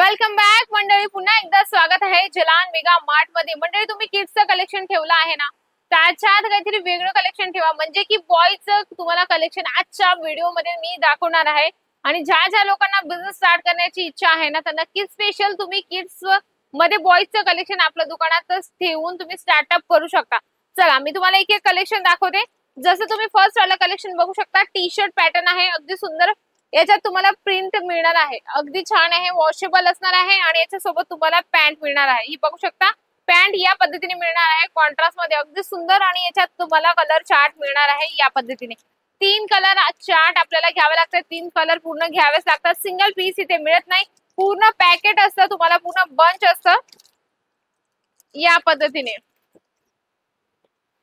Welcome back मंडळी, पुन्हा एकदा स्वागत आहे जलान मेगा मार्ट मध्ये। मंडळी, तुम्ही किड्सचं कलेक्शन ठेवलं आहे ना, त्याच्यात काहीतरी वेगळं कलेक्शन ठेवा, म्हणजे की बॉयचं तुम्हाला कलेक्शन आजच्या व्हिडिओ मध्ये मी दाखवणार आहे। आणि ज्या ज्या लोकांना बिझनेस स्टार्ट करण्याची इच्छा आहे ना, तर नक्कीच स्पेशल तुम्ही किड्स मध्ये बॉयचं कलेक्शन आपल्या दुकानातच ठेवून तुम्ही स्टार्टअप करू शकता। चला, मी तुम्हाला एक एक कलेक्शन दाखवते। जसं तुम्ही फर्स्ट वाला कलेक्शन बघू शकता, टी शर्ट पॅटर्न आहे, अगदी सुंदर। याच्यात तुम्हाला प्रिंट मिळणार आहे, अगदी छान आहे, वॉशेबल असणार आहे। आणि याच्या सोबत तुम्हाला पॅन्ट मिळणार आहे, ही बघू शकता। पॅन्ट या पद्धतीने मिळणार आहे, कॉन्ट्रास्ट मध्ये, अगदी सुंदर। आणि याच्यात तुम्हाला कलर चार्ट मिळणार आहे या पद्धतीने। 3 कलर चार्ट आपल्याला घ्यावे लागतात, 3 कलर पूर्ण घ्यावेच लागतात। सिंगल पीस इथे मिळत नाही, पूर्ण पॅकेट असतं, तुम्हाला पूर्ण बंच असतं या पद्धतीने।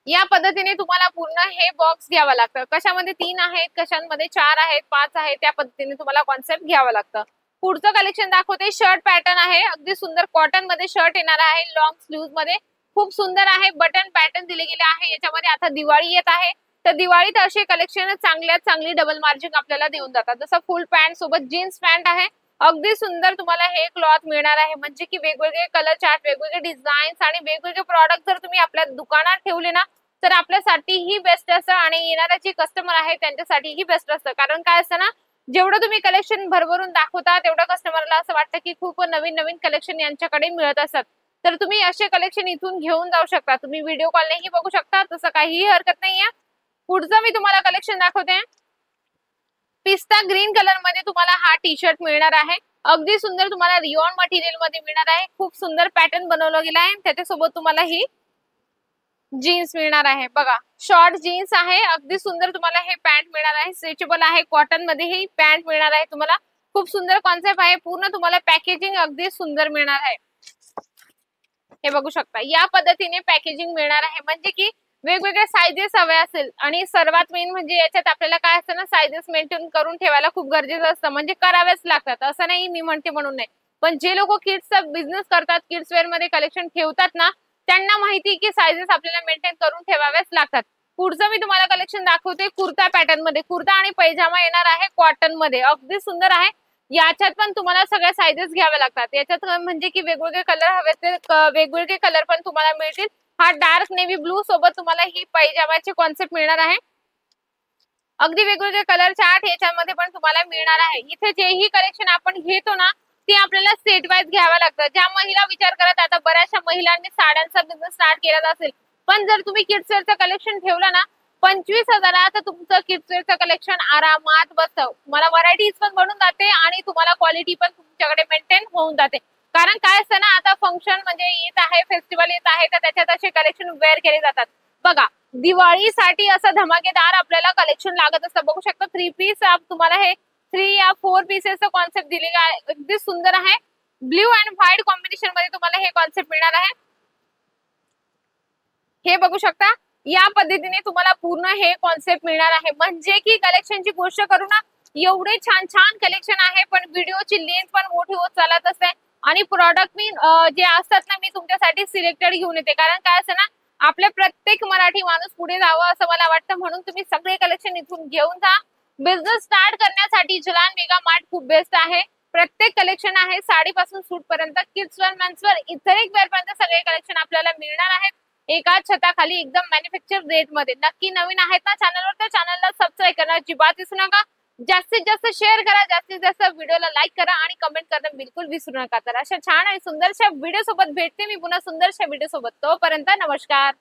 या पद्धतीने तुम्हाला पूर्ण हे बॉक्स घ्यावा लागतं। कशामध्ये 3 आहेत, कशामध्ये 4 आहेत, 5 आहेत, त्या पद्धतीने तुम्हाला कॉन्सेप्ट घ्यावा लागतं। पुढचं कलेक्शन दाखवते, शर्ट पॅटर्न आहे, अगदी सुंदर कॉटन मध्ये शर्ट येणार आहे, लॉंग स्लीव्ह मध्ये, खूप सुंदर आहे। बटन पॅटर्न दिले गेले आहे याच्यामध्ये। आता दिवाळी येत आहे, तर दिवाळीत असे कलेक्शन चांगल्यात चांगली डबल मार्जिन आपल्याला देऊन जातात। जसं फुल पॅन्ट सोबत जीन्स पॅन्ट आहे, अगदी सुंदर तुम्हाला हे क्लॉथ मिळणार आहे। म्हणजे की वेगवेगळे कलर चार्ट, वेगवेगळे डिझाईन्स आणि वेगवेगळे प्रॉडक्ट जर तुम्ही आपल्या दुकानात ठेवले ना, तर आपल्यासाठी ही बेस्ट असतं आणि येणारे जे कस्टमर आहे त्यांच्यासाठी ही बेस्ट असतं। कारण काय असतं ना, जेवढं तुम्ही कलेक्शन भरभरून दाखवता, तेवढं कस्टमरला असं वाटतं की खूप नवीन नवीन कलेक्शन यांच्याकडे मिळत असतात। तर तुम्ही असे कलेक्शन इथून घेऊन जाऊ शकता, तुम्ही व्हिडिओ कॉलनेही बघू शकता, तसं काहीही हरकत नाहीये। पुढचं मी तुम्हाला कलेक्शन दाखवते, पिस्ता ग्रीन कलर मध्ये तुम्हाला हा टी शर्ट मिळणार आहे, अगदी सुंदर, तुम्हाला रिओन मटेरियल मध्ये मिळणार आहे। खूप सुंदर पॅटर्न बनवलं गेला आहे, त्याच्यासोबत तुम्हाला ही जीन्स मिळणार आहे। बघा, शॉर्ट जीन्स आहे, अगदी सुंदर, तुम्हाला हे पॅन्ट मिळणार आहे, स्ट्रेचेबल आहे, कॉटन मध्ये ही पॅन्ट मिळणार आहे तुम्हाला। खूप सुंदर कॉन्सेप्ट आहे, पूर्ण तुम्हाला पॅकेजिंग अगदी सुंदर मिळणार आहे, हे बघू शकता। या पद्धतीने पॅकेजिंग मिळणार आहे, म्हणजे की वेगवेगळ्या साइजेस हवे असेल। आणि सर्वात मेन म्हणजे याच्यात आपल्याला काय असतं ना, साइजेस मेंटेन करून ठेवायला खूप गरजेचं असतं, म्हणजे करावेच लागतात, असं नाही मी म्हणते म्हणून नाही। पण जे लोक किड्सचा बिझनेस करतात, किड्स वेअर मध्ये कलेक्शन ठेवतात ना, त्यांना माहिती की साइजेस आपल्याला मेंटेन करून ठेवाव्याच लागतात। पुढचं मी तुम्हाला कलेक्शन दाखवते, कुर्ता पॅटर्न मध्ये, कुर्ता आणि पैजामा येणार आहे कॉटन मध्ये, अगदी सुंदर आहे। याच्यात पण तुम्हाला सगळ्या साइजेस घ्याव्या लागतात। याच्यात म्हणजे की वेगवेगळे कलर हवे तर वेगवेगळे कलर पण तुम्हाला मिळतील। हा डार्क नेव्ही ब्लू सोबत तुम्हाला ही पैजामाची कॉन्सेप्ट मिळणार आहे, अगदी वेगवेगळे कलर चार्ट याच्यामध्ये पण तुम्हाला मिळणार आहे। इथे जेही कलेक्शन आपण घेतो ना, ते आपल्याला सेट वाईज घ्यावं लागतं। ज्या महिला विचार करत, आता बऱ्याचशा महिलांनी साड्यांचा बिझनेस स्टार्ट केलेला असेल, पण जर तुम्ही किड्स वेअरचं कलेक्शन ठेवलं ना, 25,000 तुमचं किड्स वेअरचं कलेक्शन आरामात बसतं। तुम्हाला व्हरायटीज पण बनून जाते आणि तुम्हाला क्वालिटी पण तुमच्याकडे मेंटेन होऊन जाते। कारण काय असतं ना, आता फंक्शन म्हणजे येत आहे, फेस्टिवल येत आहे, तर त्याच्यात असे कलेक्शन वेअर केले जातात। बघा, दिवाळीसाठी असं धमाकेदार आपल्याला कलेक्शन लागत असतं, बघू शकता। 3 पीस तुम्हाला हे 3 या 4 पीसेसचं कॉन्सेप्ट दिलेला आहे, अगदी सुंदर आहे। ब्ल्यू अँड व्हाईट कॉम्बिनेशन मध्ये तुम्हाला हे कॉन्सेप्ट मिळणार आहे, हे बघू शकता। या पद्धतीने तुम्हाला पूर्ण हे कॉन्सेप्ट मिळणार आहे। म्हणजे की कलेक्शनची गोष्ट करू ना, एवढे छान छान कलेक्शन आहे, पण व्हिडिओची लेंथ पण मोठी होत चालत असते। आणि प्रोडक्ट मी जे असतात ना, मी तुमच्यासाठी सिलेक्टेड घेऊन येते। कारण काय असं ना, आपल्या प्रत्येक मराठी माणूस पुढे जावं असं मला वाटतं, म्हणून तुम्ही सगळे कलेक्शन इथून घेऊन जा। बिझनेस स्टार्ट करण्यासाठी जलान मेगा मार्ट खूप बेस्ट आहे। प्रत्येक कलेक्शन आहे, साडीपासून सूट पर्यंत, kids wear, men's wear, ethnic wear पर्यंत सगळे कलेक्शन आपल्याला मिळणार आहेत एकाच छताखाली, एकदम मॅन्युफॅक्चर रेट मध्ये। नक्की नवीन आहेत ना चॅनलवर, तर चॅनलला सबस्क्राईब करा, अजिबात विसरू नका। जास्तीत जास्त शेअर करा, जास्तीत जास्त व्हिडिओला लाईक करा आणि कमेंट करणं बिलकुल विसरू नका। तर अशा छान आणि सुंदरशा व्हिडिओ सोबत भेटते मी पुन्हा सुंदरशा व्हिडिओ सोबत, तोपर्यंत नमस्कार।